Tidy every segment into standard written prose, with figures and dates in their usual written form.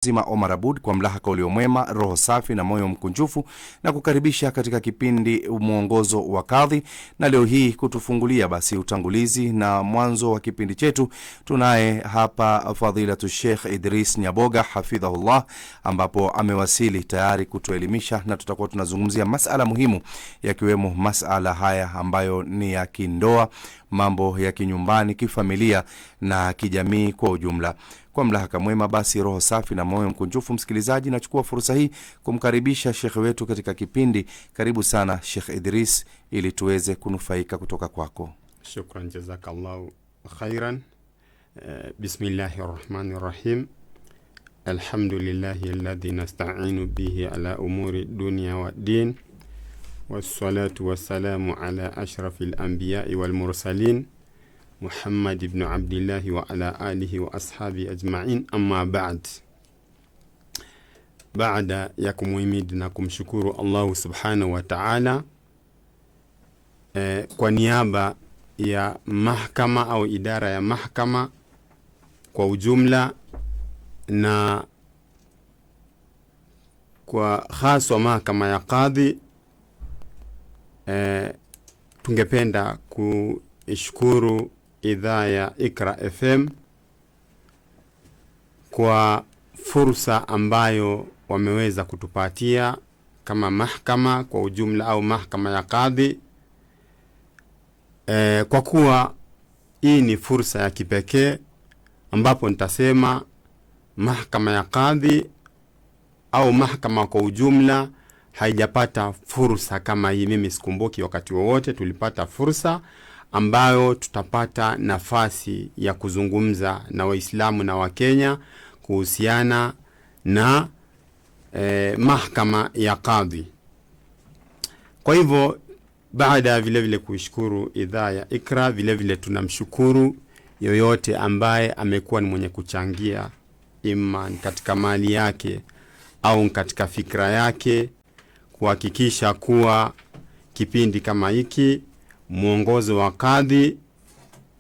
Zima Omar Abud kwa mlahaka uliomwema, roho safi na moyo mkunjufu, na kukaribisha katika kipindi mwongozo wa kadhi. Na leo hii kutufungulia basi utangulizi na mwanzo wa kipindi chetu, tunaye hapa fadhilatu Sheikh Idris Nyaboga hafidhahullah, ambapo amewasili tayari kutuelimisha, na tutakuwa tunazungumzia masala muhimu yakiwemo masala haya ambayo ni ya kindoa, mambo ya kinyumbani, kifamilia na kijamii kwa ujumla. Kwa mlahaka mwema basi, roho safi na moyo mkunjufu, msikilizaji, nachukua fursa hii kumkaribisha Sheikh wetu katika kipindi. Karibu sana Sheikh Idris ili tuweze kunufaika kutoka kwako. Shukran, jazakallahu khairan. Bismillahirrahmanirrahim. Alhamdulillahi alladhi nasta'inu bihi ala umuri dunya wa din. Wassalatu wassalamu ala ashrafil anbiya'i wal mursalin, Muhammad ibn Abdullah wa ala alihi wa ashabi ajma'in, amma ba'd. Baada ya kumuhimidi na kumshukuru Allah subhanahu wa ta'ala, kwa niaba ya mahakama au idara ya mahakama kwa ujumla, na kwa haswa mahakama ya kadhi, tungependa kuishukuru idhaa ya Iqra FM kwa fursa ambayo wameweza kutupatia kama mahakama kwa ujumla au mahakama ya kadhi, kwa kuwa hii ni fursa ya kipekee ambapo nitasema mahakama ya kadhi au mahakama kwa ujumla haijapata fursa kama hii. Mimi sikumbuki wakati wowote tulipata fursa ambayo tutapata nafasi ya kuzungumza na Waislamu na Wakenya kuhusiana na mahakama ya kadhi. Kwa hivyo, baada ya vile vile kuishukuru idhaa ya Iqra, vile vile tunamshukuru yoyote ambaye amekuwa ni mwenye kuchangia ima katika mali yake au katika fikra yake kuhakikisha kuwa kipindi kama hiki mwongozo wa kadhi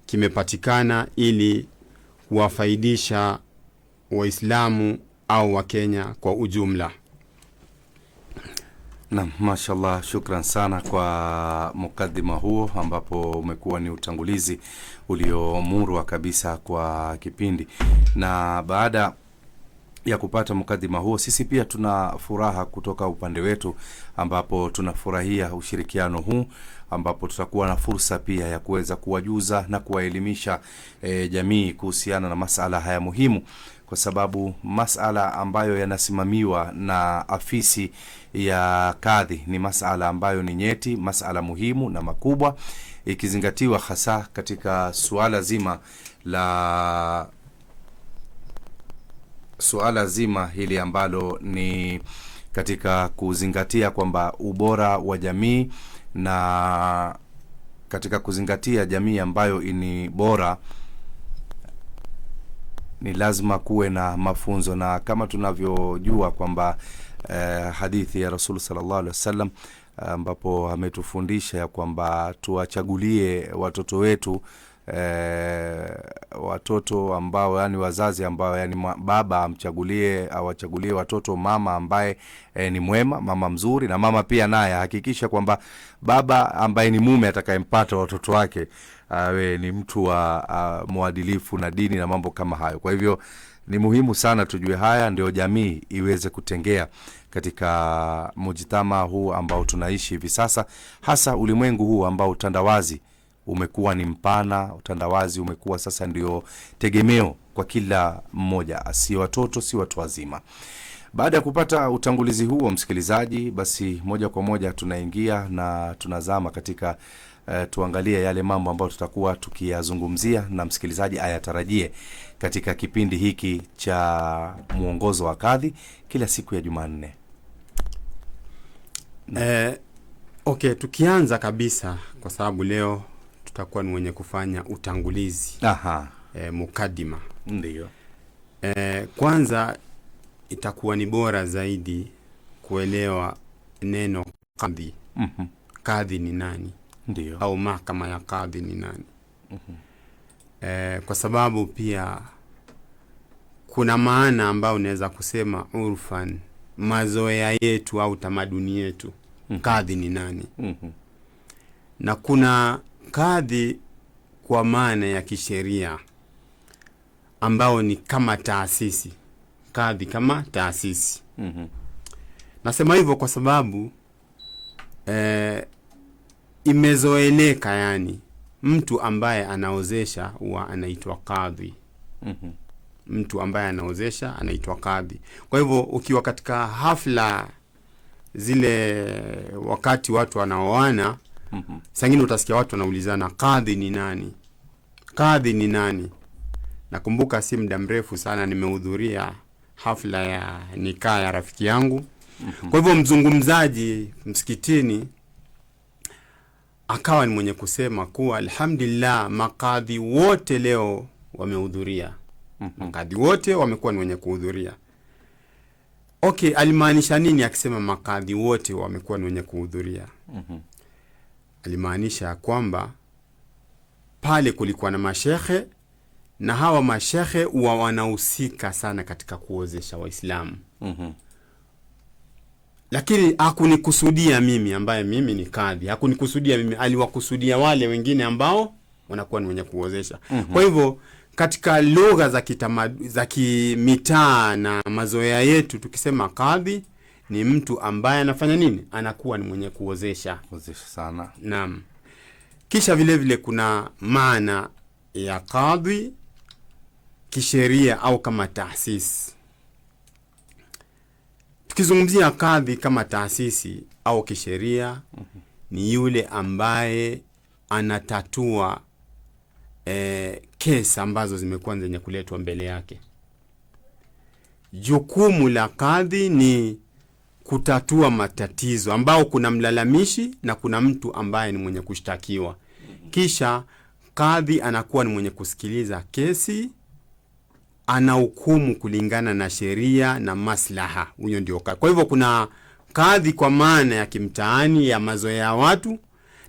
kimepatikana ili kuwafaidisha Waislamu au Wakenya kwa ujumla. Naam, mashallah, shukran sana kwa mukaddima huo ambapo umekuwa ni utangulizi uliomurwa kabisa kwa kipindi. Na baada ya kupata mukaddima huo, sisi pia tuna furaha kutoka upande wetu ambapo tunafurahia ushirikiano huu, ambapo tutakuwa na fursa pia ya kuweza kuwajuza na kuwaelimisha jamii kuhusiana na masala haya muhimu, kwa sababu masala ambayo yanasimamiwa na afisi ya kadhi ni masala ambayo ni nyeti, masala muhimu na makubwa, ikizingatiwa hasa katika suala zima hili ambalo ni katika kuzingatia kwamba ubora wa jamii, na katika kuzingatia jamii ambayo ni bora ni lazima kuwe na mafunzo. Na kama tunavyojua kwamba hadithi ya Rasul sallallahu alaihi wasallam ambapo ametufundisha ya kwamba tuwachagulie watoto wetu watoto ambao yani wazazi ambao yani baba awachagulie watoto mama ambaye ni mwema, mama mzuri, na mama pia naye hakikisha kwamba baba ambaye ni mume atakayempata watoto wake awe ni mtu wa muadilifu na dini na mambo kama hayo. Kwa hivyo ni muhimu sana tujue haya, ndio jamii iweze kutengea katika mujitama huu ambao tunaishi hivi sasa, hasa ulimwengu huu ambao utandawazi umekuwa ni mpana. Utandawazi umekuwa sasa ndio tegemeo kwa kila mmoja, si watoto si watu wazima. Baada ya kupata utangulizi huo, msikilizaji, basi moja kwa moja tunaingia na tunazama katika tuangalie yale mambo ambayo tutakuwa tukiyazungumzia na msikilizaji ayatarajie katika kipindi hiki cha mwongozo wa kadhi kila siku ya Jumanne. Okay, tukianza kabisa, kwa sababu leo tutakuwa ni mwenye kufanya utangulizi. Mukaddima. Ndiyo. Kwanza itakuwa ni bora zaidi kuelewa neno kadhi. Kadhi ni nani? Ndiyo. Au mahakama ya kadhi ni nani? Kwa sababu pia kuna maana ambayo unaweza kusema urfan, mazoea yetu au tamaduni yetu. Kadhi ni nani? Na kuna kadhi kwa maana ya kisheria ambao ni kama taasisi. Kadhi kama taasisi. Nasema hivyo kwa sababu imezoeleka, yani mtu ambaye anaozesha huwa anaitwa kadhi. Mtu ambaye anaozesha anaitwa kadhi. Kwa hivyo ukiwa katika hafla zile, wakati watu wanaoana, sangine utasikia watu wanaulizana kadhi ni nani? Kadhi ni nani? Nakumbuka si muda mrefu sana nimehudhuria hafla ya nikaa ya rafiki yangu. Kwa hivyo mzungumzaji msikitini akawa ni mwenye kusema kuwa alhamdulillah makadhi wote leo wamehudhuria. Makadhi wote wamekuwa ni wenye kuhudhuria. Okay, alimaanisha nini akisema makadhi wote wamekuwa ni wenye kuhudhuria? Alimaanisha kwamba pale kulikuwa na mashehe, na hawa mashehe huwa wanahusika sana katika kuozesha Waislamu. Lakini hakunikusudia mimi ambaye mimi ni kadhi, hakunikusudia mimi, aliwakusudia wale wengine ambao wanakuwa ni wenye kuozesha. Kwa hivyo katika lugha za kimitaa na mazoea yetu, tukisema kadhi ni mtu ambaye anafanya nini? Anakuwa ni mwenye kuozesha. Kuozesha sana. Naam. Kisha vile vile kuna maana ya kadhi kisheria au kama taasisi. Tukizungumzia kadhi kama taasisi au kisheria, ni yule ambaye anatatua kesi ambazo zimekuwa zenye kuletwa mbele yake. Jukumu la kadhi ni kutatua matatizo ambao kuna mlalamishi na kuna mtu ambaye ni mwenye kushtakiwa. Kisha kadhi anakuwa ni mwenye kusikiliza kesi, ana hukumu kulingana na sheria na maslaha. Huyo ndio kadhi. Kwa hivyo kuna kadhi kwa maana ya kimtaani ya mazoea ya watu,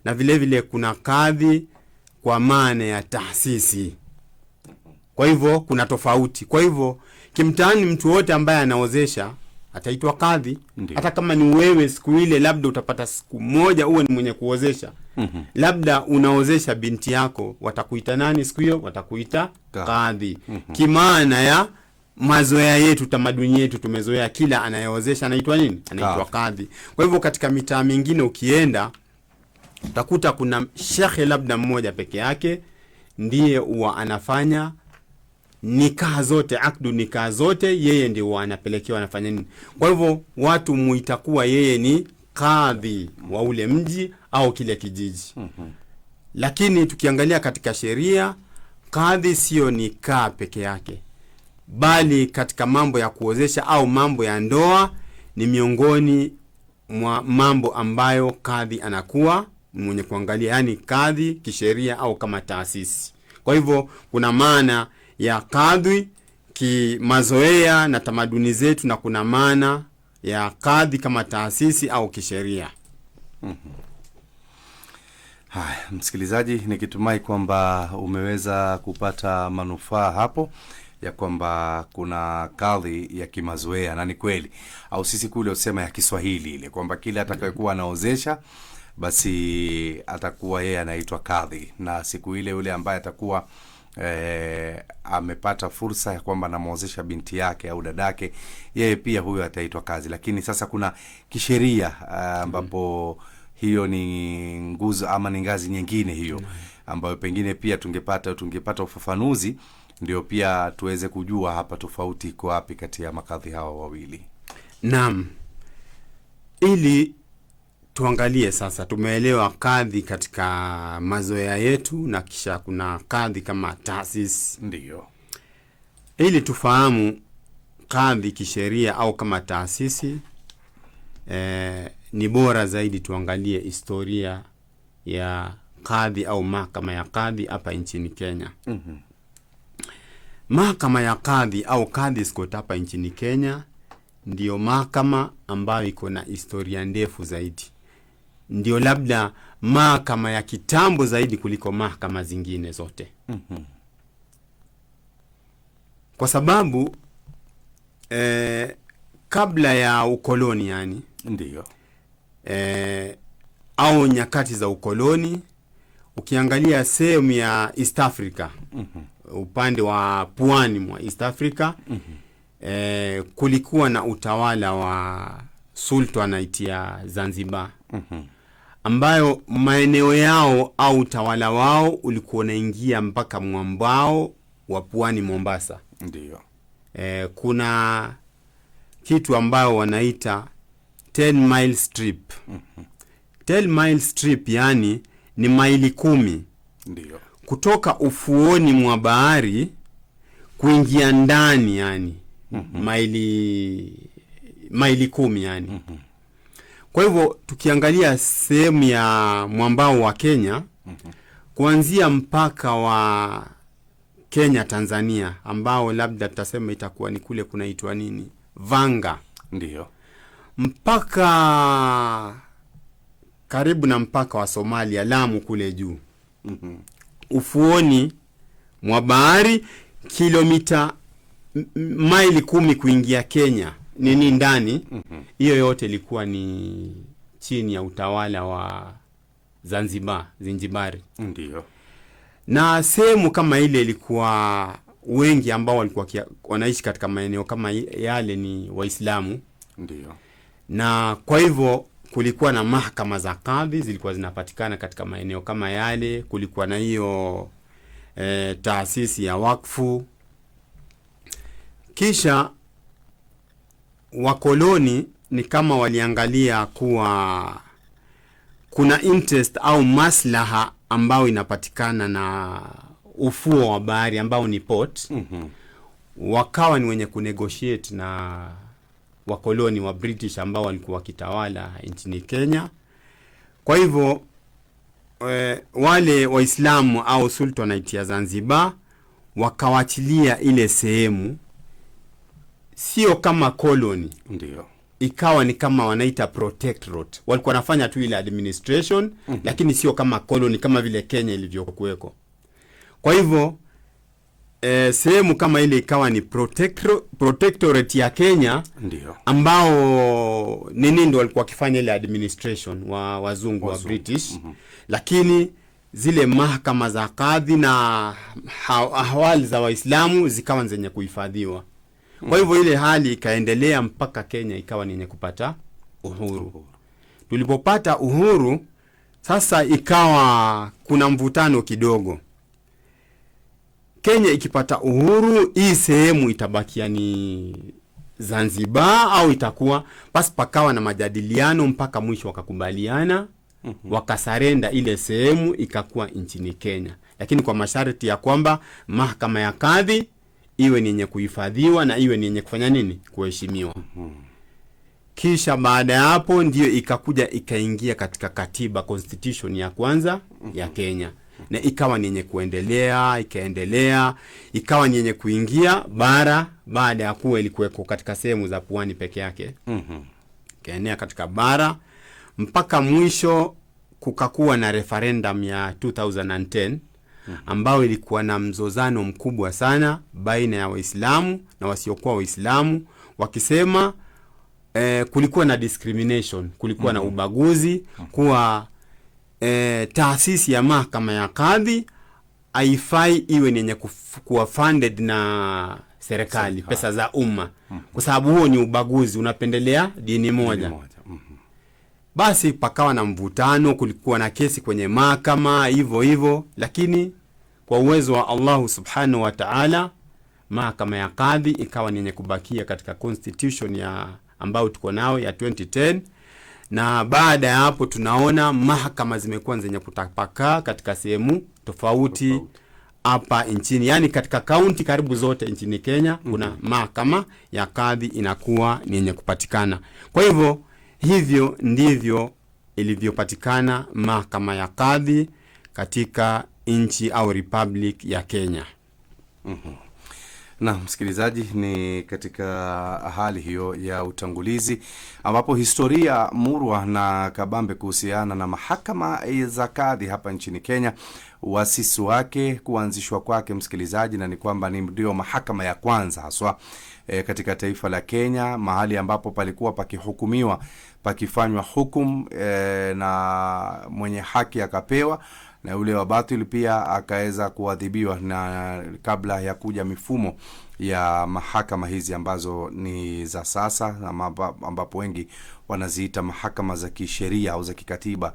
na vile vile kuna kadhi kwa maana ya taasisi. Kwa hivyo kuna tofauti. Kwa hivyo kimtaani mtu wote ambaye anaozesha ataitwa kadhi. Hata kama ni wewe siku ile labda utapata siku moja uwe ni mwenye kuozesha. Labda unaozesha binti yako, watakuita nani siku hiyo? Watakuita kadhi. Kimaana ya mazoea yetu, tamaduni yetu, tumezoea kila anayeozesha anaitwa nini? Anaitwa kadhi. Kwa hivyo katika mitaa mingine ukienda utakuta kuna shekhe labda mmoja peke yake ndiye huwa anafanya nikaa zote, akdu nikaa zote, yeye ndiye huwa anapelekewa anafanya nini. Kwa hivyo watu muitakuwa yeye ni kadhi wa ule mji au kile kijiji. Lakini tukiangalia katika sheria, kadhi sio nikaa peke yake, bali katika mambo ya kuozesha au mambo ya ndoa ni miongoni mwa mambo ambayo kadhi anakuwa mwenye kuangalia, yani kadhi kisheria au kama taasisi. Kwa hivyo kuna maana ya kadhi kimazoea na tamaduni zetu, na kuna maana ya kadhi kama taasisi au kisheria. Haya, msikilizaji, nikitumai kwamba umeweza kupata manufaa hapo ya kwamba kuna kadhi ya kimazoea, na ni kweli, au sisi kule usema ya Kiswahili ile kwamba kile atakayekuwa anaozesha basi atakuwa yeye anaitwa kadhi, na siku ile yule ambaye atakuwa amepata fursa ya kwamba anamuozesha binti yake au dadake, yeye pia huyo ataitwa kadhi. Lakini sasa kuna kisheria ambapo hiyo ni nguzo ama ni ngazi nyingine hiyo ambayo pengine pia tungepata ufafanuzi, ndio pia tuweze kujua hapa tofauti iko wapi kati ya makadhi hawa wawili. Naam. Ili tuangalie sasa, tumeelewa kadhi katika mazoea yetu na kisha kuna kadhi kama taasisi. Ndio. Ili tufahamu kadhi kisheria au kama taasisi, ni bora zaidi tuangalie historia ya kadhi au mahakama ya kadhi hapa nchini Kenya. Mahakama ya kadhi au kadhi Court hapa nchini Kenya ndio mahakama ambayo iko na historia ndefu zaidi. Ndio labda mahakama ya kitambo zaidi kuliko mahakama zingine zote. Kwa sababu kabla ya ukoloni yani, Ndiyo. Au nyakati za ukoloni, ukiangalia sehemu ya East Africa, upande wa pwani mwa East Africa, kulikuwa na utawala wa Sultanate ya Zanzibar, ambayo maeneo yao au utawala wao ulikuwa unaingia mpaka mwambao wa pwani Mombasa. Ndiyo. Kuna kitu ambayo wanaita 10 mile strip. 10 mile strip yani ni maili 10. Ndiyo. Kutoka ufuoni mwa bahari kuingia ndani yani, maili 10 yani. Kwa hivyo tukiangalia sehemu ya mwambao wa Kenya, kuanzia mpaka wa Kenya Tanzania, ambao labda tutasema itakuwa ni kule kunaitwa nini, Vanga. Ndiyo. Mpaka karibu na mpaka wa Somalia, Lamu kule juu. Ufuoni mwa bahari kilomita maili 10 kuingia Kenya nini ndani. Hiyo yote ilikuwa ni chini ya utawala wa Zanzibari. Ndiyo. Na sehemu kama ile ilikuwa wengi ambao walikuwa wanaishi katika maeneo kama yale ni Waislamu. Ndiyo. Na kwa hivyo kulikuwa na mahakama za kadhi zilikuwa zinapatikana katika maeneo kama yale. Kulikuwa na hiyo taasisi ya wakfu. Kisha wakoloni ni kama waliangalia kuwa kuna interest au maslaha ambao inapatikana na ufuo wa bahari ambao ni port. Wakawa ni wenye kunegotiate na wakoloni wa British ambao walikuwa wakitawala nchini Kenya. Kwa hivyo wale Waislamu au Sultanate ya Zanzibar wakawachilia ile sehemu, sio kama koloni. Ndiyo. Ikawa ni kama wanaita protectorate. Walikuwa wanafanya tu ile administration, lakini sio kama koloni kama vile Kenya ilivyokuweko. Kwa hivyo sehemu kama ile ikawa ni protectorate ya Kenya. Ndiyo. Ambao nini ndio walikuwa wakifanya ile administration wa wazungu wa British. Lakini zile mahakama za kadhi na ahwali za Waislamu zikawa zenye kuhifadhiwa. Kwa hivyo ile hali ikaendelea mpaka Kenya ikawa ni yenye kupata uhuru. Tulipopata uhuru sasa ikawa kuna mvutano kidogo. Kenya ikipata uhuru, hii sehemu itabakia ni Zanzibar au itakuwa, basi pakawa na majadiliano mpaka mwisho wakakubaliana, wakasarenda ile sehemu ikakuwa nchini Kenya. Lakini kwa masharti ya kwamba mahakama ya kadhi iwe ni yenye kuhifadhiwa na iwe ni yenye kufanya nini, kuheshimiwa. Kisha baada ya hapo ndio ikakuja ikaingia katika katiba, constitution ya kwanza ya Kenya. Na ikawa ni yenye kuendelea, ikaendelea, ikawa ni yenye kuingia bara baada ya kuwa ilikuweko katika sehemu za pwani peke yake. Ikaenea katika bara mpaka mwisho kukakuwa na referendum ya 2010 ambao ilikuwa na mzozano mkubwa sana baina ya Waislamu na wasiokuwa Waislamu, wakisema kulikuwa na discrimination, kulikuwa na ubaguzi, kuwa taasisi ya mahakama ya kadhi haifai iwe yenye kuwa funded na serikali, pesa za umma, kwa sababu huo ni ubaguzi, unapendelea dini moja. Basi pakawa na mvutano, kulikuwa na kesi kwenye mahakama hivyo, lakini kwa uwezo wa Allah subhanahu wa ta'ala mahakama ya kadhi ikawa ni yenye kubakia katika constitution ya ambao tuko nao ya 2010. Na baada ya hapo tunaona mahakama zimekuwa zenye kutapakaa katika sehemu tofauti hapa nchini, yani katika kaunti karibu zote nchini Kenya kuna mahakama ya kadhi inakuwa ni yenye kupatikana. Kwa hivyo ndivyo ilivyopatikana mahakama ya kadhi katika nchi au republic ya Kenya. Na msikilizaji, ni katika hali hiyo ya utangulizi ambapo historia murwa na kabambe kuhusiana na mahakama za kadhi hapa nchini Kenya, uasisi wake, kuanzishwa kwake msikilizaji, na ni kwamba ni ndio mahakama ya kwanza haswa katika taifa la Kenya, mahali ambapo palikuwa pakihukumiwa, pakifanywa hukum na mwenye haki akapewa na yule wa batili pia akaweza kuadhibiwa, na kabla ya kuja mifumo ya mahakama hizi ambazo ni za sasa, ambapo wengi wanaziita mahakama za kisheria au za kikatiba,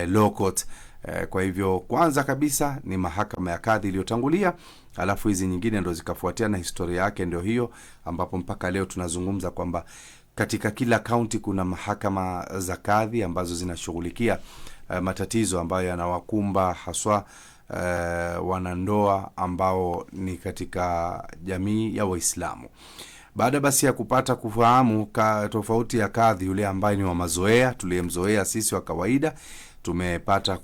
law court. Kwa hivyo kwanza kabisa ni mahakama ya kadhi iliyotangulia, alafu hizi nyingine ndo zikafuatia, na historia yake ndio hiyo, ambapo mpaka leo tunazungumza kwamba katika kila kaunti kuna mahakama za kadhi ambazo zinashughulikia matatizo ambayo yanawakumba haswa wanandoa ambao ni katika jamii ya Waislamu. Baada basi ya kupata kufahamu tofauti ya kadhi yule ambaye ni wa mazoea, tuliyemzoea sisi wa kawaida, tumepata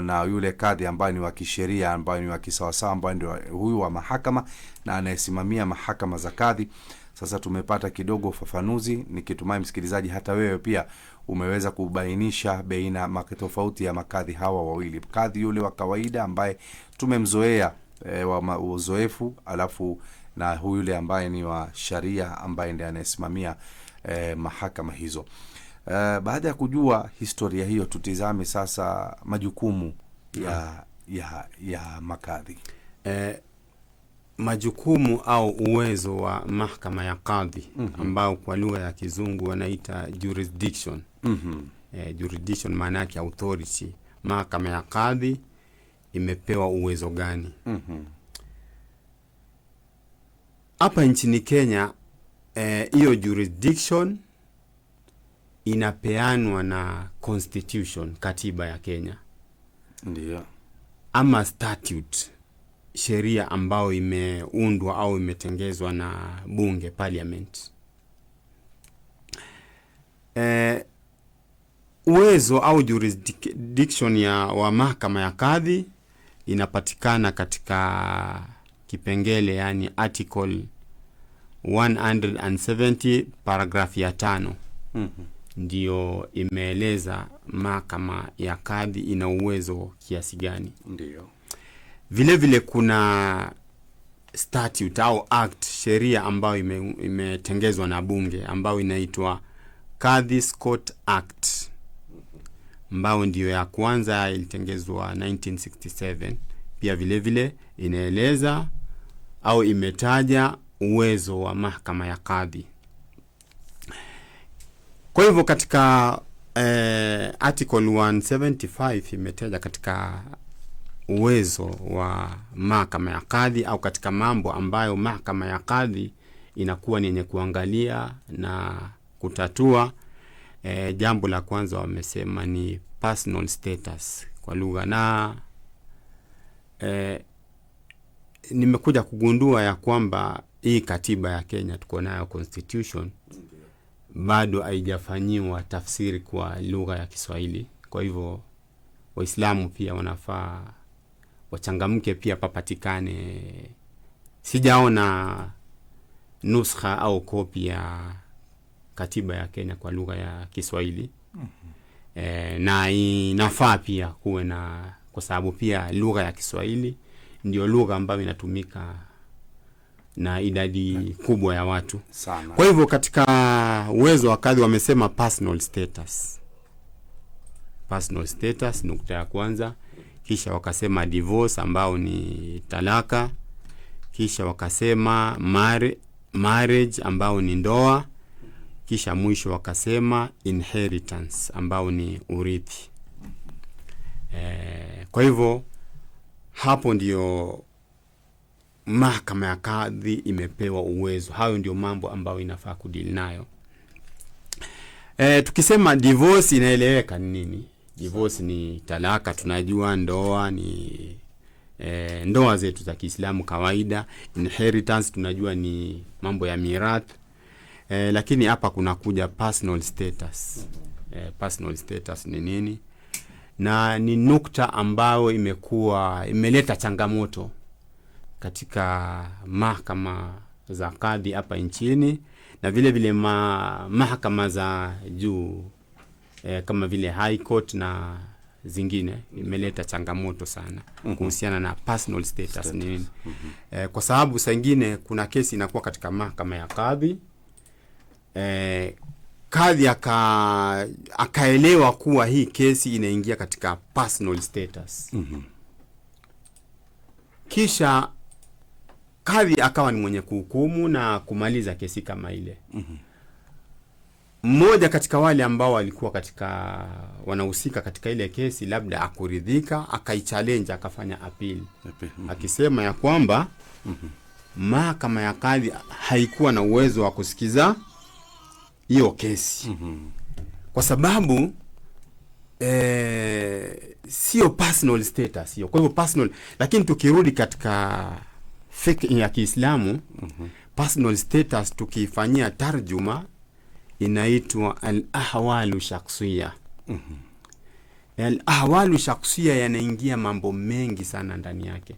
na yule kadhi ambaye ni wa kisheria, ambaye ni wa kisawasawa, ambaye ndio huyu wa mahakama na anayesimamia mahakama za kadhi. Sasa tumepata kidogo ufafanuzi, nikitumai msikilizaji hata wewe pia umeweza kubainisha baina tofauti ya makadhi hawa wawili. Kadhi yule wa kawaida ambaye tumemzoea wa uzoefu, alafu na huyu yule ambaye ni wa sharia ambaye ndiye anayesimamia mahakama hizo. Baada ya kujua historia hiyo, tutizame sasa majukumu ya makadhi. Majukumu au uwezo wa mahakama ya kadhi ambao kwa lugha ya kizungu wanaita jurisdiction. Jurisdiction maana yake authority. Mahakama ya kadhi imepewa uwezo gani? Hapa nchini Kenya hiyo jurisdiction inapeanwa na constitution, katiba ya Kenya. Ndio. Ama statute, sheria ambayo imeundwa au imetengezwa na bunge, parliament. Uwezo au jurisdiction wa mahakama ya kadhi inapatikana katika kipengele, yani article 170 paragraph ya 5. Ndio imeeleza mahakama ya kadhi ina uwezo kiasi gani. Ndio. Vile vile kuna statute au act, sheria ambayo imetengezwa na bunge ambayo inaitwa Kadhi's Court Act, ambayo ndio ya kwanza ilitengezwa 1967. Pia vile vile inaeleza au imetaja uwezo wa mahakama ya kadhi. Kwa hivyo katika article 175 imetaja katika uwezo wa mahakama ya kadhi, au katika mambo ambayo mahakama ya kadhi inakuwa ni yenye kuangalia na kutatua. Jambo la kwanza wamesema ni personal status kwa lugha, na nimekuja kugundua ya kwamba hii katiba ya Kenya tuko nayo, constitution, bado haijafanyiwa tafsiri kwa lugha ya Kiswahili. Kwa hivyo Waislamu pia wanafaa wachangamke, pia papatikane. Sijaona nuskha au kopi ya katiba ya Kenya kwa lugha ya Kiswahili. Na inafaa pia kuwe na, kwa sababu pia lugha ya Kiswahili ndio lugha ambayo inatumika na idadi kubwa ya watu sana. Kwa hivyo katika uwezo wa kadhi wamesema personal status. Personal status nukta ya kwanza. Kisha wakasema divorce ambao ni talaka. Kisha wakasema marriage ambao ni ndoa. Kisha mwisho wakasema inheritance ambao ni urithi. Kwa hivyo hapo ndio mahakama ya kadhi imepewa uwezo. Hayo ndio mambo ambayo inafaa kudili nayo. Tukisema divorce inaeleweka ni nini? Divorce ni talaka, tunajua. Ndoa ni ndoa zetu za Kiislamu kawaida. Inheritance tunajua ni mambo ya mirathi. Lakini hapa kuna kuja personal status. Personal status ni nini? Na ni nukta ambayo imeleta changamoto katika mahakama za kadhi hapa nchini na vile vile mahakama za juu kama vile High Court na zingine, imeleta changamoto sana kuhusiana na personal status ni nini. Kwa sababu saa nyingine kuna kesi inakuwa katika mahakama ya kadhi, kadhi akaelewa kuwa hii kesi inaingia katika personal status. Kisha kadhi akawa ni mwenye kuhukumu na kumaliza kesi kama ile. Mmoja katika wale ambao walikuwa katika wanahusika katika ile kesi labda akuridhika, akaichallenge, akafanya appeal. Akisema ya kwamba mahakama ya kadhi haikuwa na uwezo wa kusikiza hiyo kesi. Kwa sababu sio personal status hiyo. Kwa hivyo personal, lakini tukirudi katika fiqh ya Kiislamu, personal status tukifanyia tarjuma inaitwa al-ahwalu shakhsiyya. Al-ahwalu shakhsiyya yanaingia mambo mengi sana ndani yake,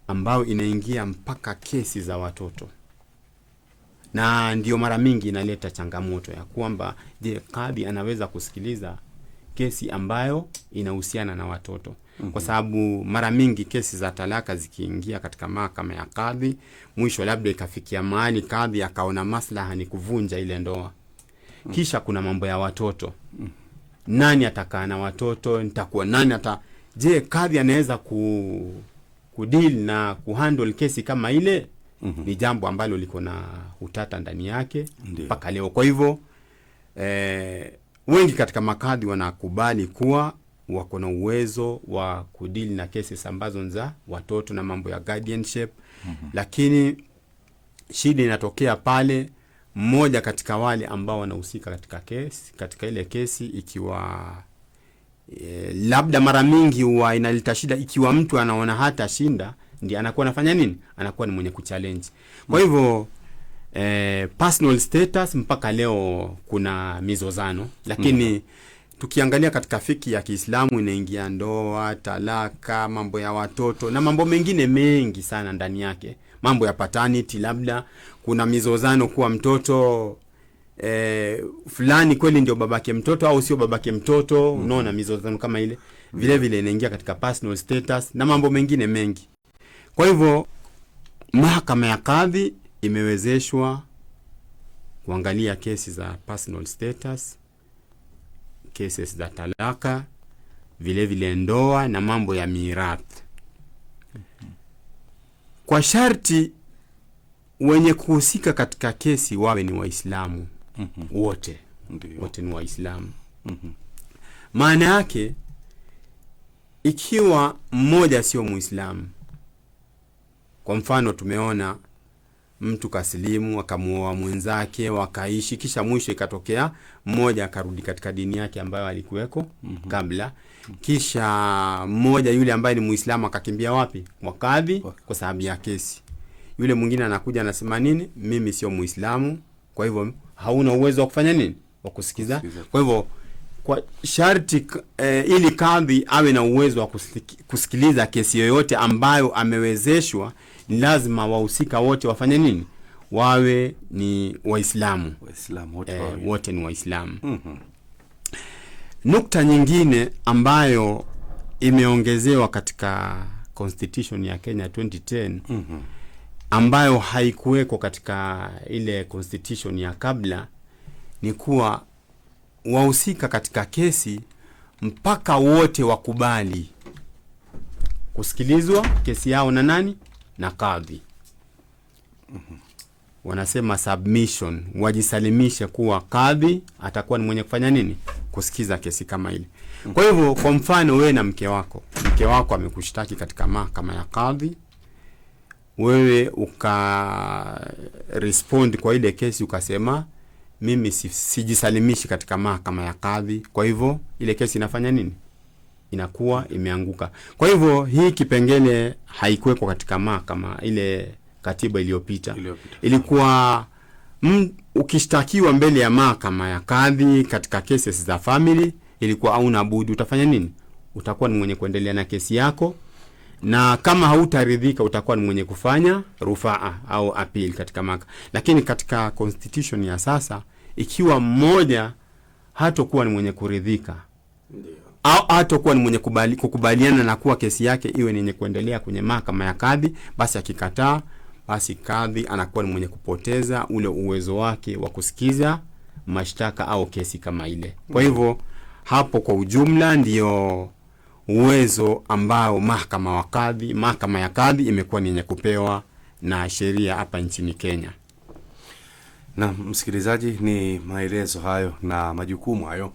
ambao inaingia mpaka kesi za watoto, na ndio mara mingi inaleta changamoto ya kwamba je, kadhi anaweza kusikiliza kesi ambayo inahusiana na watoto? Kwa sababu mara mingi kesi za talaka zikiingia katika mahakama ya kadhi, mwisho labda ikafikia mahali kadhi akaona maslaha ni kuvunja ile ndoa. Kisha kuna mambo ya watoto. Nani atakaa na watoto? Nitakuwa nani je, kadhi anaweza kudeal na kuhandle kesi kama ile? Ni jambo ambalo liko na utata ndani yake mpaka leo. Kwa hivyo wengi katika makadhi wanakubali kuwa wako na uwezo wa kudili na kesi ambazo za watoto na mambo ya guardianship. Lakini shida inatokea pale mmoja katika wale ambao wanahusika katika ile kesi ikiwa labda mara mingi huwa inaleta shida ikiwa mtu anaona hata shinda, ndiye anakuwa anafanya nini? Anakuwa ni mwenye kuchallenge. Kwa hivyo personal status mpaka leo kuna mizozano, lakini tukiangalia katika fiki ya Kiislamu inaingia ndoa, talaka, mambo ya watoto na mambo mengine mengi sana ndani yake. Mambo ya paternity, labda kuna mizozano kuwa mtoto fulani kweli ndio babake mtoto au sio babake mtoto. Unaona mizozano kama ile vile vile inaingia katika personal status na mambo mengine mengi. Kwa hivyo mahakama ya kadhi imewezeshwa kuangalia kesi za personal status, kesi za talaka, vile vile ndoa na mambo ya mirathi. Kwa sharti wenye kuhusika katika kesi wawe ni Waislamu. Wote ni Waislamu. Maana yake ikiwa mmoja sio Muislamu, kwa mfano tumeona mtu kasilimu akamuoa mwenzake wakaishi, kisha mwisho ikatokea mmoja akarudi katika dini yake ambayo alikuweko kabla, kisha mmoja yule ambaye ni Muislamu akakimbia wapi? Kwa kadhi kwa sababu ya kesi. Yule mwingine anakuja anasema nini? Mimi sio Muislamu, kwa hivyo hauna uwezo wa kufanya nini? Wa kusikiza. Kwa hivyo kwa sharti ili kadhi awe na uwezo wa kusikiliza kesi yoyote ambayo amewezeshwa, ni lazima wahusika wote wafanye nini? Wawe ni Waislamu. Wote ni Waislamu. Nukta nyingine ambayo imeongezewa katika Constitution ya Kenya 2010 ambayo haikuweko katika ile Constitution ya kabla ni kuwa wahusika katika kesi mpaka wote wakubali kusikilizwa kesi yao na nani? Na kadhi. Wanasema submission, wajisalimishe kuwa kadhi atakuwa ni mwenye kufanya nini? Kusikiza kesi kama ile. Kwa hivyo kwa mfano wewe na mke wako amekushtaki katika mahakama ya kadhi, wewe respond kwa ile kesi ukasema mimi sijisalimishi katika mahakama ya kadhi, kwa hivyo ile kesi inafanya nini? Inakuwa imeanguka. Kwa hivyo hii kipengele haikuwekwa katika mahakama ile katiba iliyopita. Ilikuwa ukishtakiwa mbele ya mahakama ya kadhi katika cases za family, ilikuwa hauna budi utafanya nini? Utakuwa ni mwenye kuendelea na kesi yako, na kama hautaridhika utakuwa ni mwenye kufanya rufaa au appeal katika mahakama. Lakini katika constitution ya sasa, ikiwa mmoja hatakuwa ni mwenye kuridhika au hatakuwa ni mwenye kukubaliana na kuwa kesi yake iwe ni yenye kuendelea kwenye mahakama ya kadhi, basi akikataa, basi kadhi anakuwa ni mwenye kupoteza ule uwezo wake wa kusikiza mashtaka au kesi kama ile. Kwa hivyo hapo kwa ujumla ndio uwezo ambao mahakama ya kadhi imekuwa ni yenye kupewa na sheria hapa nchini Kenya. Na msikilizaji, ni maelezo hayo na majukumu hayo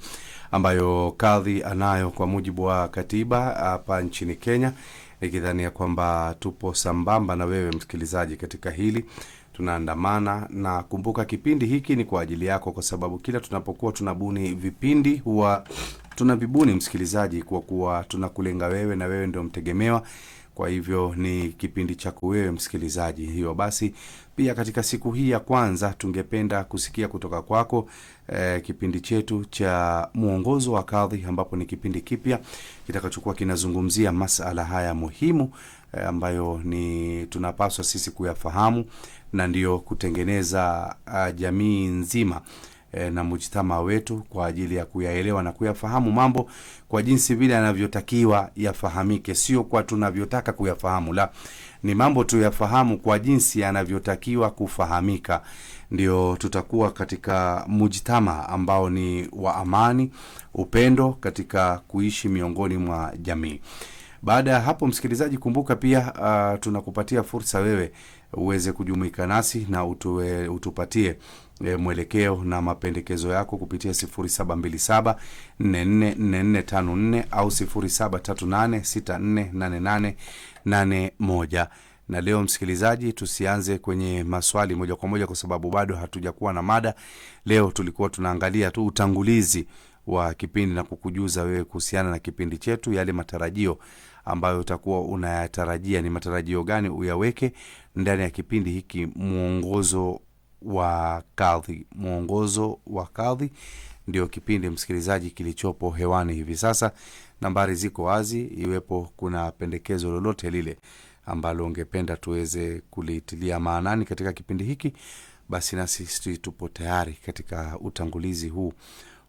ambayo kadhi anayo kwa mujibu wa katiba hapa nchini Kenya, nikidhania kwamba tupo sambamba na wewe msikilizaji katika hili, tunaandamana. Na kumbuka kipindi hiki ni kwa ajili yako, kwa sababu kila tunapokuwa tunabuni vipindi huwa tunavibuni msikilizaji kwa kuwa tunakulenga wewe, na wewe ndio mtegemewa. Kwa hivyo ni kipindi chako wewe msikilizaji. Hiyo basi, pia katika siku hii ya kwanza tungependa kusikia kutoka kwako kipindi chetu cha Muongozo wa Kadhi, ambapo ni kipindi kipya kitakachokuwa kinazungumzia masala haya muhimu ambayo ni tunapaswa sisi kuyafahamu, na ndio kutengeneza jamii nzima na mujtama wetu kwa ajili ya kuyaelewa na kuyafahamu mambo kwa jinsi vile yanavyotakiwa yafahamike, sio kwa tunavyotaka kuyafahamu, la, ni mambo tuyafahamu kwa jinsi yanavyotakiwa kufahamika. Ndio tutakuwa katika mujtama ambao ni wa amani, upendo katika kuishi miongoni mwa jamii. Baada ya hapo msikilizaji, kumbuka pia tunakupatia fursa wewe uweze kujumuika nasi na utupatie mwelekeo na mapendekezo yako kupitia 0727444454 au 0738648881. Na leo msikilizaji, tusianze kwenye maswali moja kwa moja kwa sababu bado hatujakuwa na mada. Leo tulikuwa tunaangalia tu utangulizi wa kipindi na kukujuza wewe kuhusiana na kipindi chetu, yale matarajio ambayo utakuwa unayatarajia, ni matarajio gani uyaweke ndani ya kipindi hiki Muongozo wa Kadhi. Muongozo wa Kadhi ndio kipindi msikilizaji kilichopo hewani hivi sasa. Nambari ziko wazi, iwepo kuna pendekezo lolote lile ambalo ungependa tuweze kulitilia maanani katika kipindi hiki, basi nasi tupo tayari katika utangulizi huu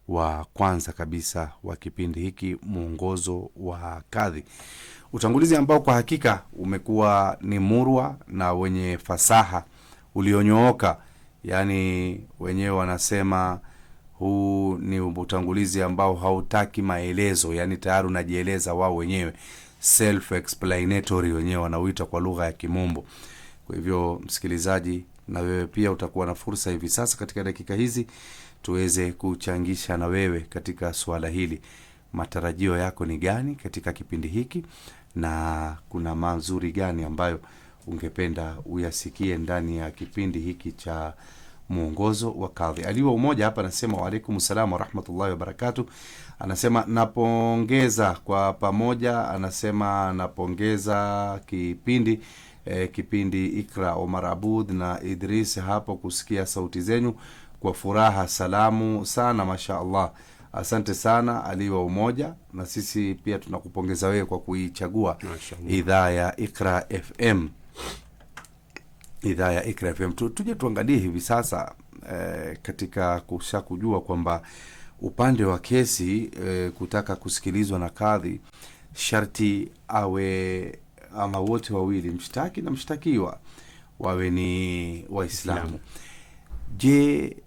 wa kwanza kabisa wa kipindi hiki Muongozo wa Kadhi. Utangulizi ambao kwa hakika umekuwa ni murwa na wenye fasaha, ulionyooka. Yani wenyewe wanasema huu ni utangulizi ambao hautaki maelezo, yani tayari unajieleza wao wenyewe, self explanatory wenyewe wanauita kwa lugha ya Kimombo. Kwa hivyo msikilizaji, na wewe pia utakuwa na fursa hivi sasa katika dakika hizi tuweze kuchangisha na wewe katika swala hili. Matarajio yako ni gani katika kipindi hiki, na kuna mazuri gani ambayo ungependa uyasikie ndani ya kipindi hiki cha Muongozo wa Kadhi? Aliwa Umoja hapa anasema wa alaikum salaam wa rahmatullahi wa barakatuh. Anasema napongeza kwa pamoja, anasema napongeza kipindi Ikra Omar Abud na Idris hapo, kusikia sauti zenyu kwa furaha, salamu sana, mashaallah. Asante sana Aliwa Umoja, na sisi pia tunakupongeza wewe kwa kuichagua idhaa ya Ikra FM. Idhaa ya Ikra FM. Tuje tuangalie hivi sasa katika kujua kwamba upande wa kesi kutaka kusikilizwa na kadhi, sharti awe ama wote wawili, mshtaki na mshtakiwa, wawe ni Waislamu. Je,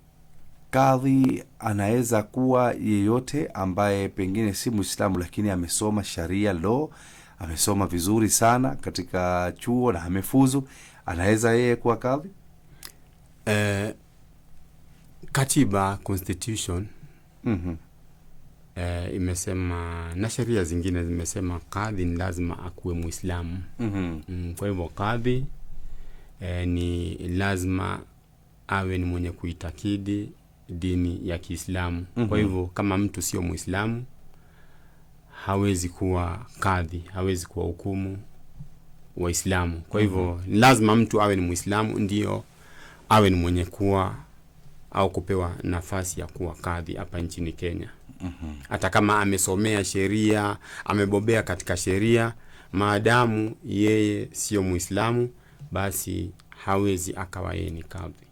kadhi anaweza kuwa yeyote ambaye pengine si Muislamu lakini amesoma sharia law, amesoma vizuri sana katika chuo na amefuzu, anaweza yeye kuwa kadhi? Katiba, constitution imesema, na sheria zingine zimesema kadhi ni lazima akuwe Muislamu. Kwa hivyo kadhi ni lazima awe ni mwenye kuitakidi dini ya Kiislamu. Kwa hivyo kama mtu sio Muislamu hawezi kuwa kadhi, hawezi kuwa hukumu Waislamu. Kwa hivyo lazima mtu awe ni Muislamu ndio awe ni mwenye kuwa au kupewa nafasi ya kuwa kadhi hapa nchini Kenya. Hata kama amesomea sheria, amebobea katika sheria, maadamu yeye sio Muislamu, basi hawezi akawa yeye ni kadhi.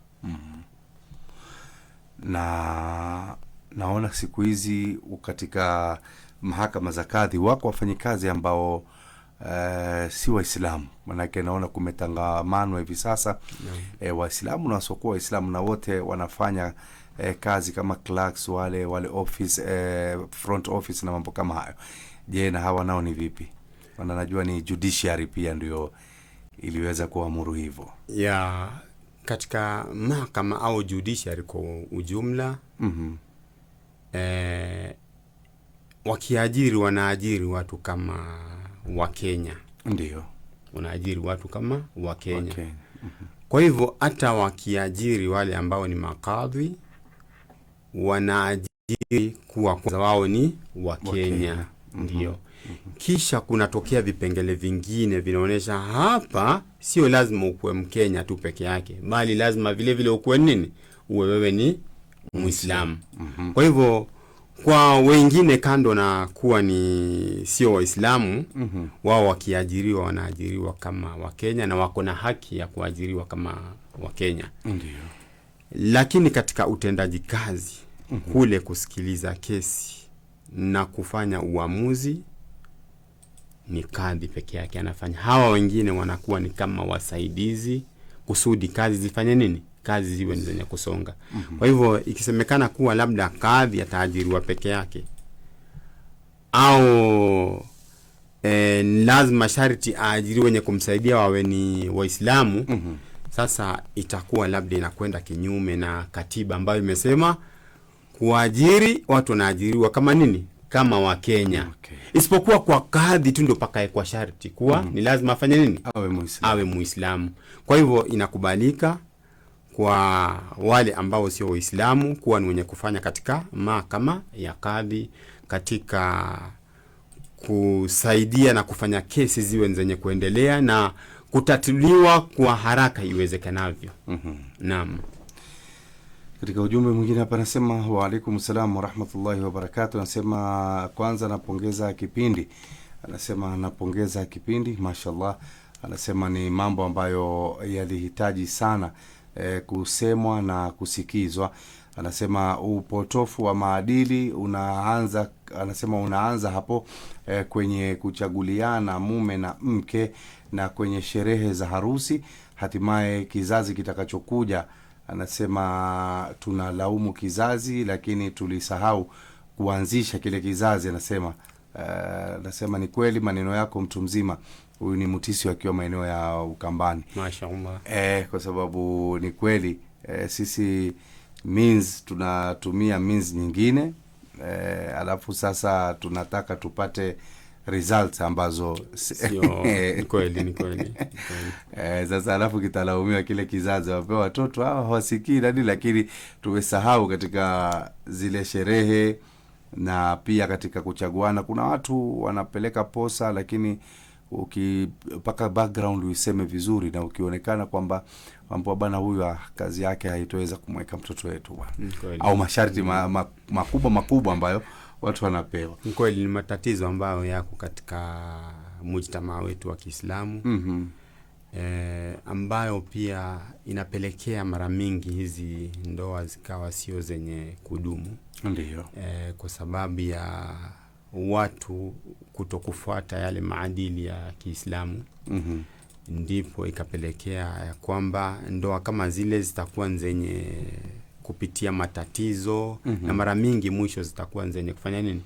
Na naona siku hizi katika mahakama za kadhi wako wafanyikazi ambao si Waislamu. Manake naona kumetangamanwa hivi sasa Waislamu na wasiokuwa Waislamu, na wote wanafanya kazi kama clerks, wale office, front office na mambo kama hayo. Je, na hawa nao ni vipi? Maana najua ni judiciary pia ndio iliweza kuamuru hivyo. Ya katika mahakama au judiciary kwa ujumla, wakiajiri wanaajiri watu kama wa Kenya. Ndio. Wanaajiri watu kama wa Kenya. Okay. Kwa hivyo hata wakiajiri wale ambao ni makadhi, wanaajiri kuwa kwanza wao ni wa Kenya. Ndio. Kisha kunatokea vipengele vingine vinaonyesha hapa sio lazima ukuwe Mkenya tu peke yake, bali lazima vile vile ukuwe nini? Uwe wewe ni Muislamu. Kwa hivyo kwa wengine kando na kuwa ni sio Waislamu, wao wakiajiriwa wanaajiriwa kama Wakenya na wako na haki ya kuajiriwa kama Wakenya. Ndio. Lakini katika utendaji kazi, kule kusikiliza kesi na kufanya uamuzi, ni kadhi peke yake anafanya. Hawa wengine wanakuwa ni kama wasaidizi kusudi kazi zifanye nini? Kazi ziwe ni zenye kusonga. Kwa hivyo ikisemekana kuwa labda kadhi ataajiriwa peke yake au lazima sharti aajiriwe wenye kumsaidia wawe ni Waislamu, sasa itakuwa labda inakwenda kinyume na katiba ambayo imesema kuajiri watu wanaajiriwa kama nini? Kama wa Kenya. Okay. Isipokuwa kwa kadhi tu ndio pakae kwa sharti kuwa ni lazima afanye nini? Awe Muislamu. Kwa hivyo inakubalika kwa wale ambao sio Waislamu kuwa ni wenye kufanya katika mahakama ya kadhi, katika kusaidia na kufanya kesi ziwe zenye kuendelea na kutatuliwa kwa haraka iwezekanavyo. Naam. Katika ujumbe mwingine hapa anasema wa alaikum salam wa rahmatullahi wa barakatuh. Anasema kwanza napongeza kipindi. Anasema napongeza kipindi, mashallah. Anasema ni mambo ambayo yalihitaji sana kusemwa na kusikizwa. Anasema upotofu wa maadili unaanza hapo kwenye kuchaguliana mume na mke na kwenye sherehe za harusi, hatimaye kizazi kitakachokuja. Anasema tunalaumu kizazi lakini tulisahau kuanzisha kile kizazi. Anasema ni kweli maneno yako mtu mzima. Huyu ni Mutisi akiwa maeneo ya Ukambani. Mashaallah. Kwa sababu ni kweli sisi tunatumia means nyingine, alafu sasa tunataka tupate results ambazo ni kweli. Sasa alafu kitalaumiwa kile kizazi, wapewa watoto hawa hawasikii nani, lakini tumesahau katika zile sherehe na pia katika kuchaguana. Kuna watu wanapeleka posa, lakini ukipaka background uiseme vizuri na ukionekana kwamba mambo bana huyu kazi yake haitoweza kumweka mtoto wetu bwana, au masharti makubwa ambayo watu wanapewa. Kweli ni matatizo ambayo yako katika mujtamaa wetu wa Kiislamu. Ambayo pia inapelekea mara mingi hizi ndoa zikawa sio zenye kudumu. Ndio. Kwa sababu ya watu kutokufuata yale maadili ya Kiislamu. Ndipo ikapelekea ya kwamba ndoa kama zile zitakuwa zenye kupitia matatizo, na mara mingi mwisho zitakuwa zenye kufanya nini?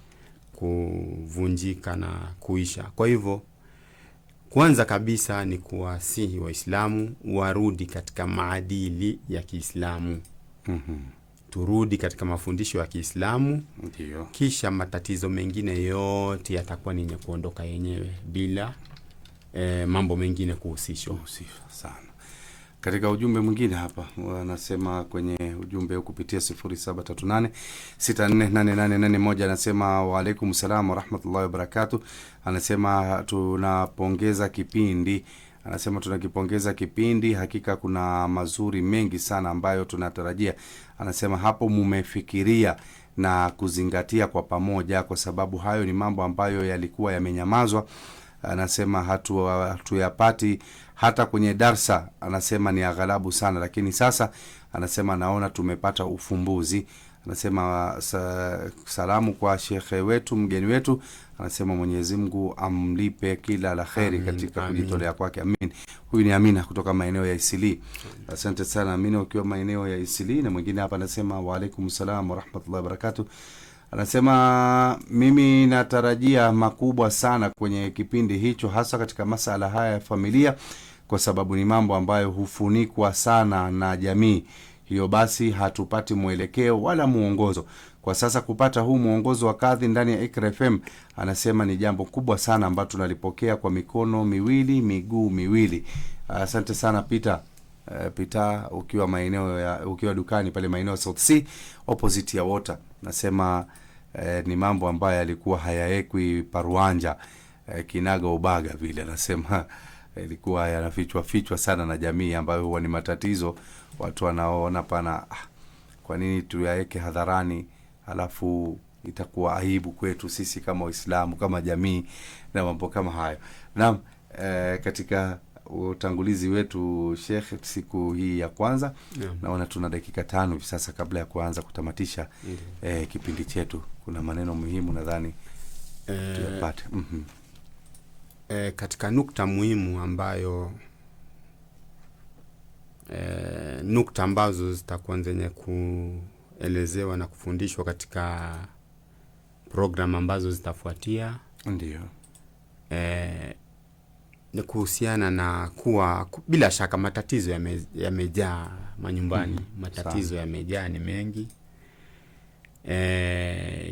Kuvunjika na kuisha. Kwa hivyo kwanza kabisa ni kuwasihi Waislamu warudi katika maadili ya Kiislamu. Turudi katika mafundisho ya Kiislamu. Ndio. Kisha matatizo mengine yote yatakuwa ni kuondoka yenyewe bila mambo mengine kuhusishwa sana. Katika ujumbe mwingine hapa wanasema kwenye ujumbe kupitia 0738648881 anasema wa alaikum salam wa rahmatullahi wa barakatuh. Anasema tunapongeza kipindi. Anasema tunakipongeza kipindi, hakika kuna mazuri mengi sana ambayo tunatarajia. Anasema hapo mumefikiria na kuzingatia kwa pamoja, kwa sababu hayo ni mambo ambayo yalikuwa yamenyamazwa anasema hatuyapati hata kwenye darsa, anasema ni aghalabu sana, lakini sasa anasema naona tumepata ufumbuzi. Anasema salamu kwa shekhe wetu, mgeni wetu, anasema Mwenyezi Mungu amlipe kila la kheri katika kujitolea kwake. Amin. Huyu ni Amina kutoka maeneo ya Isili. Asante sana Amina ukiwa maeneo ya Isili. Na mwingine hapa anasema wa alaikum salam wa rahmatullahi wa barakatuh. Anasema mimi natarajia makubwa sana kwenye kipindi hicho, hasa katika masala haya ya familia, kwa sababu ni mambo ambayo hufunikwa sana na jamii. Hiyo basi hatupati mwelekeo wala muongozo. Kwa sasa kupata huu muongozo wa kadhi ndani ya Iqra FM, anasema ni jambo kubwa sana ambalo tunalipokea kwa mikono miwili, miguu miwili. Asante sana Peter ukiwa maeneo ya ukiwa dukani pale maeneo ya South Sea opposite ya Water. Nasema ni mambo ambayo yalikuwa hayaekwi paruanja kinaga ubaga vile. Anasema ilikuwa yanafichwa sana na jamii, ambayo huwa ni matatizo. Watu wanaona pana kwa nini tuyaeke hadharani, halafu itakuwa aibu kwetu sisi kama Waislamu, kama jamii na mambo kama hayo. Naam, katika utangulizi wetu Sheikh, siku hii ya kwanza, naona tuna dakika 5 hivi sasa kabla ya kuanza kutamatisha kipindi chetu. Kuna maneno muhimu nadhani tuyapate. Katika nukta muhimu ambayo nukta ambazo zitakuwa zenye kuelezewa na kufundishwa katika program ambazo zitafuatia, ndio ni kuhusiana na kuwa bila shaka matatizo yamejaa manyumbani. Matatizo yamejaa, ni mengi,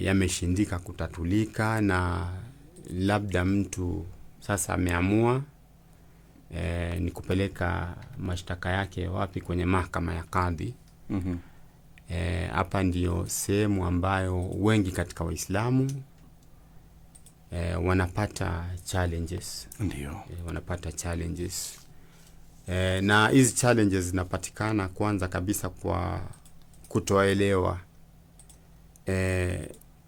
yameshindika kutatulika, na labda mtu sasa ameamua ni kupeleka mashtaka yake wapi? Kwenye mahakama ya kadhi. Hapa ndio sehemu ambayo wengi katika Waislamu wanapata challenges. Ndio wanapata challenges, na hizi challenges zinapatikana kwanza kabisa kwa kutoelewa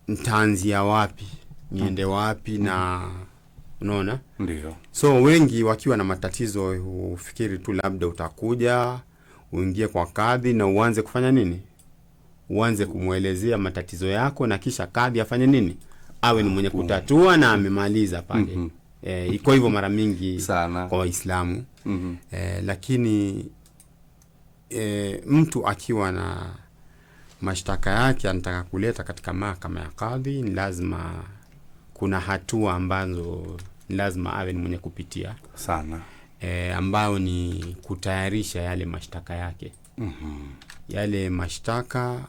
nitaanzia wapi, niende wapi, na unaona. Ndio. So wengi wakiwa na matatizo hufikiri tu labda utakuja uingie kwa kadhi na uanze kufanya nini? Uanze kumuelezea matatizo yako, na kisha kadhi afanye nini? Awe ni mwenye kutatua na amemaliza pale. Iko hivyo mara mingi sana kwa Waislamu. Lakini mtu akiwa na mashtaka yake anataka kuleta katika mahakama ya kadhi, ni lazima kuna hatua ambazo lazima awe ni mwenye kupitia sana, ambayo ni kutayarisha yale mashtaka yake. Yale mashtaka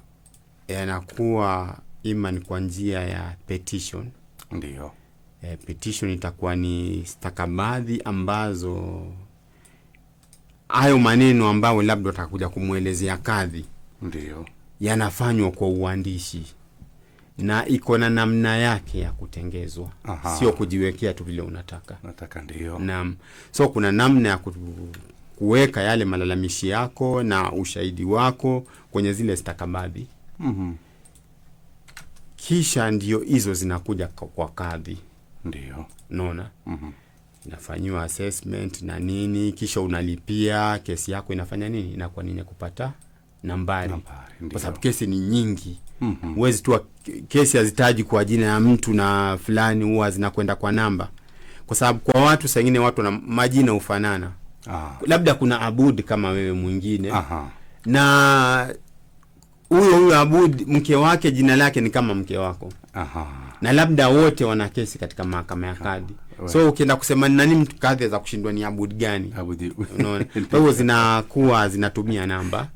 yanakuwa ima ni kwa njia ya petition. Ndio. Petition itakuwa ni stakabadhi ambazo hayo maneno ambayo labda utakuja kumuelezea kadhi, ndio yanafanywa kwa uandishi na iko na namna yake ya kutengezwa. Sio kujiwekea tu vile unataka. Ndio. Naam. So kuna namna ya kuweka yale malalamishi yako na ushahidi wako kwenye zile stakabadhi. Kisha ndio hizo zinakuja kwa kadhi. Ndio. Unaona? Inafanywa assessment na nini, kisha unalipia, kesi yako inafanya nini? Inakuwa nini kupata nambari. Kwa sababu kesi ni nyingi. Huwezi tu kesi hazitaji kwa jina ya mtu na fulani, huwa zinakwenda kwa namba. Kwa sababu kwa watu sengine watu na majina ufanana. Labda kuna Abud kama wewe mwingine. Na huyo Abud mke wake jina lake ni kama mke wako. Na labda wote wana kesi katika mahakama ya kadhi. So ukienda kusema ni nani mtu kadhi za kushindwa ni Abud gani? Unaona? Kwa hivyo zinakuwa zinatumia namba.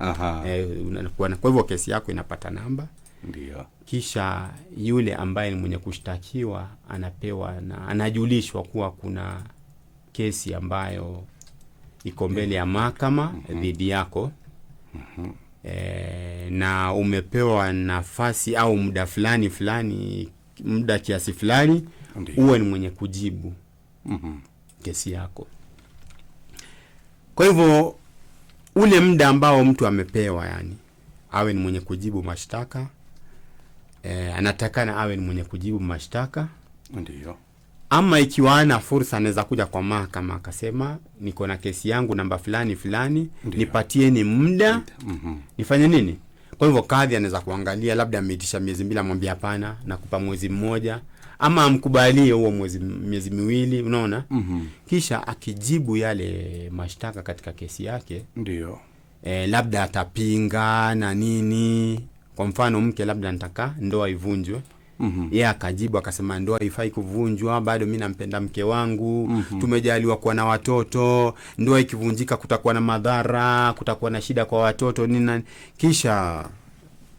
Kwa hivyo kesi yako inapata namba. Ndio. Kisha yule ambaye ni mwenye kushtakiwa anapewa na anajulishwa kuwa kuna kesi ambayo iko mbele ya mahakama dhidi yako. Na umepewa nafasi au muda fulani, muda kiasi fulani, uwe ni mwenye kujibu kesi yako. Kwa hivyo ule muda ambao mtu amepewa, yani awe ni mwenye kujibu mashtaka, anatakana awe ni mwenye kujibu mashtaka. Ndio. Ama ikiwa ana fursa anaweza kuja kwa mahakama akasema niko na kesi yangu namba fulani fulani, nipatieni muda nifanye nini. Kwa hivyo kadhi anaweza kuangalia, labda ameitisha miezi 2, amwambia hapana nakupa mwezi mmoja, ama amkubalie huo miezi 2, unaona. Kisha akijibu yale mashtaka katika kesi yake, ndio labda atapinga na nini. Kwa mfano mke labda anataka ndoa ivunjwe, yeye akajibu akasema ndoa haifai kuvunjwa, bado mimi nampenda mke wangu, tumejaliwa kuwa na watoto, ndoa ikivunjika kutakuwa na madhara, kutakuwa na shida kwa watoto nini. Kisha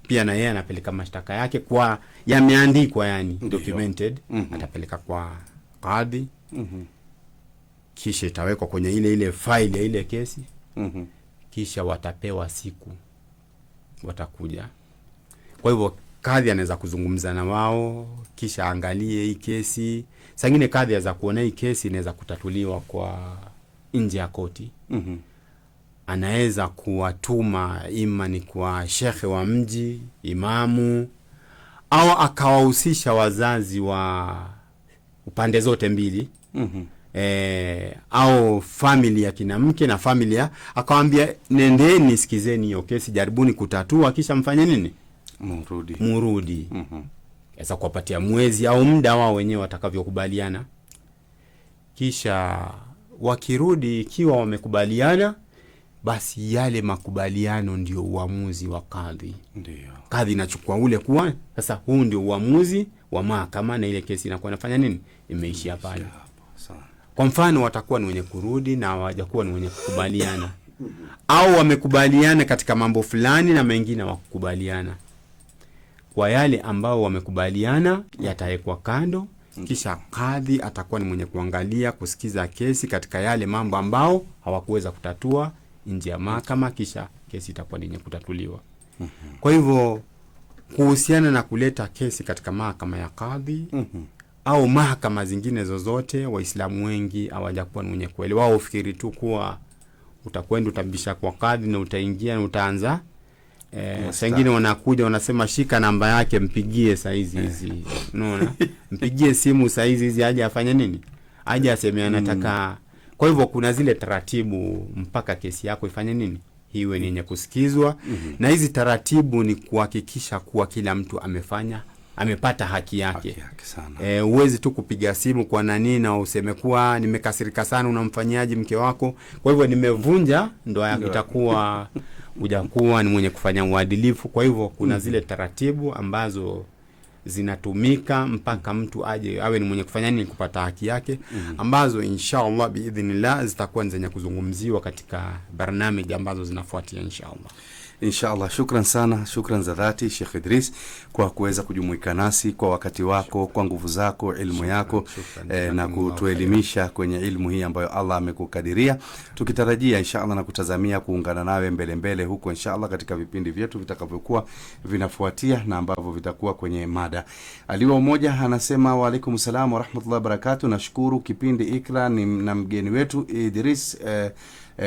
pia na yeye anapeleka mashtaka yake kwa yameandikwa, yani documented, atapeleka kwa kadhi. Kisha itawekwa kwenye ile file ya ile kesi. Kisha watapewa siku, watakuja. Kwa hivyo kadhi anaweza kuzungumza na wao, kisha angalie hii kesi. Sangine kadhi anaweza kuona hii kesi inaweza kutatuliwa kwa nje ya koti. Anaweza kuwatuma ima ni kwa shekhe wa mji, imamu, au akawahusisha wazazi wa upande zote mbili. Au family ya kina mke na familia, akawaambia nendeni sikizeni hiyo kesi, jaribuni kutatua, kisha mfanye nini, murudi. Sasa kuwapatia mwezi au muda wao wenyewe watakavyokubaliana. Kisha wakirudi, ikiwa wamekubaliana, basi yale makubaliano ndio uamuzi wa kadhi. Ndio Kadhi inachukua ule kuwa sasa huu ndio uamuzi wa mahakama, na ile kesi inakuwa inafanya nini, imeishia pale. Kwa mfano watakuwa ni wenye kurudi na hawajakuwa ni wenye kukubaliana, au wamekubaliana katika mambo fulani na mengine hawakukubaliana. Kwa yale ambao wamekubaliana yatawekwa kando, kisha kadhi atakuwa ni mwenye kuangalia, kusikiza kesi katika yale mambo ambao hawakuweza kutatua nje ya mahakama, kisha kesi itakuwa ni yenye kutatuliwa. Kwa hivyo kuhusiana na kuleta kesi katika mahakama ya kadhi au mahakama zingine zozote, Waislamu wengi hawajakuwa ni mwenye kuelewa. Wao ufikiri tu kuwa utakwenda utabisha kwa kadhi na utaingia na utaanza. Sengine wanakuja wanasema shika namba yake mpigie saizi hizi. Unaona? Mpigie simu saizi hizi aje afanye nini? Aje aseme anataka. Kwa hivyo kuna zile taratibu mpaka kesi yako ifanye nini? Iwe ni yenye kusikizwa. Na hizi taratibu ni kuhakikisha kuwa kila mtu amepata haki yake. Uwezi tu kupiga simu kwa nani na useme kuwa nimekasirika sana, unamfanyaje mke wako, kwa hivyo nimevunja ndoa yake, itakuwa hujakuwa ni mwenye kufanya uadilifu. Kwa hivyo kuna zile taratibu ambazo zinatumika mpaka mtu awe ni mwenye kufanya nini, kupata haki yake, ambazo inshallah biidhnillah zitakuwa zenye kuzungumziwa katika barnamiji ambazo zinafuatia inshallah. Shukran sana, shukran za dhati Sheikh Idris kwa kuweza kujumuika nasi kwa wakati wako, kwa nguvu zako, ilmu yako, na kutuelimisha kwenye ilmu hii ambayo Allah amekukadiria. Tukitarajia inshallah na kutazamia kuungana nawe mbele huko inshallah katika vipindi vyetu vitakavyokuwa vinafuatia na ambavyo vitakuwa kwenye mada. Aliwa Umoja anasema wa alaikum salaam wa rahmatullahi wa barakatuh. Nashukuru kipindi Ikra na mgeni wetu Idris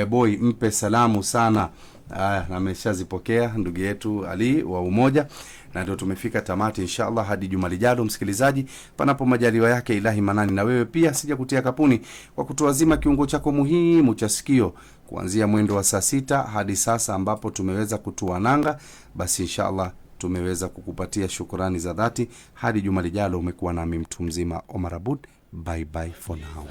boy, mpe salamu sana. Na ameshazipokea ndugu yetu Ali wa Umoja, na ndio tumefika tamati inshallah hadi juma lijalo. Msikilizaji, panapo majaliwa yake Ilahi Manani, na wewe pia sija kutia kapuni kwa kutuazima kiungo chako muhimu cha sikio kuanzia mwendo wa saa 6 hadi sasa ambapo tumeweza kutua nanga. Basi inshallah tumeweza kukupatia shukrani za dhati. Hadi juma lijalo, umekuwa nami mtu mzima Omar Abud. Bye bye for now.